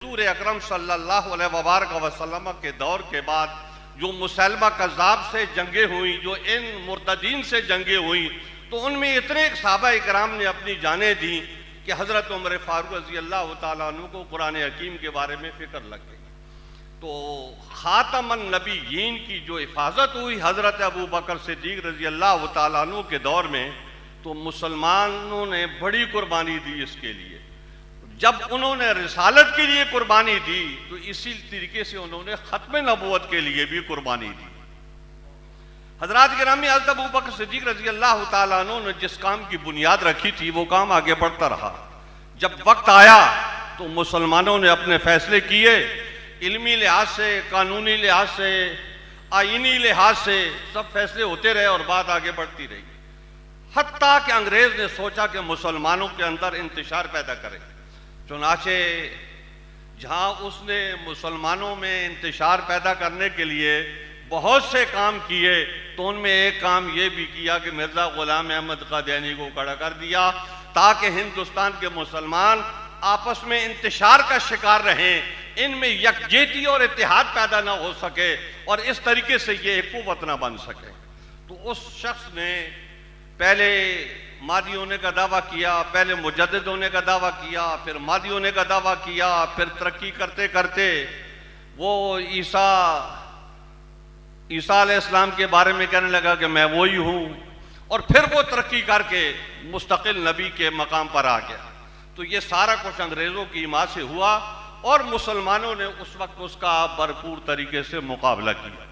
حضور اکرم صلی اللہ علیہ وبارک وسلم کے دور کے بعد جو مسلمہ کذاب سے جنگیں ہوئیں، جو ان مرتدین سے جنگیں ہوئیں، تو ان میں اتنے صحابہ اکرام نے اپنی جانیں دیں کہ حضرت عمر فاروق رضی اللہ تعالیٰ عنہ کو قرآن حکیم کے بارے میں فکر لگ گئی۔ تو خاتم النبیین کی جو حفاظت ہوئی حضرت ابو بکر صدیق رضی اللہ تعالیٰ عنہ کے دور میں، تو مسلمانوں نے بڑی قربانی دی اس کے لیے۔ جب انہوں نے رسالت کے لیے قربانی دی تو اسی طریقے سے انہوں نے ختم نبوت کے لیے بھی قربانی دی۔ حضرات گرامی، حضرت ابو بکر صدیق رضی اللہ تعالیٰ عنہ نے جس کام کی بنیاد رکھی تھی وہ کام آگے بڑھتا رہا۔ جب وقت آیا تو مسلمانوں نے اپنے فیصلے کیے، علمی لحاظ سے، قانونی لحاظ سے، آئینی لحاظ سے سب فیصلے ہوتے رہے اور بات آگے بڑھتی رہی، حتیٰ کہ انگریز نے سوچا کہ مسلمانوں کے اندر انتشار پیدا کرے۔ چنانچہ جہاں اس نے مسلمانوں میں انتشار پیدا کرنے کے لیے بہت سے کام کیے، تو ان میں ایک کام یہ بھی کیا کہ مرزا غلام احمد قادیانی کو کھڑا کر دیا تاکہ ہندوستان کے مسلمان آپس میں انتشار کا شکار رہیں، ان میں یکجہتی اور اتحاد پیدا نہ ہو سکے اور اس طریقے سے یہ ایک قوت نہ بن سکے۔ تو اس شخص نے پہلے مادی ہونے کا دعویٰ کیا، پہلے مجدد ہونے کا دعویٰ کیا، پھر مادی ہونے کا دعویٰ کیا، پھر ترقی کرتے کرتے وہ عیسیٰ علیہ السلام کے بارے میں کہنے لگا کہ میں وہی ہوں، اور پھر وہ ترقی کر کے مستقل نبی کے مقام پر آ گیا۔ تو یہ سارا کچھ انگریزوں کی حمایت سے ہوا اور مسلمانوں نے اس وقت اس کا بھرپور طریقے سے مقابلہ کیا۔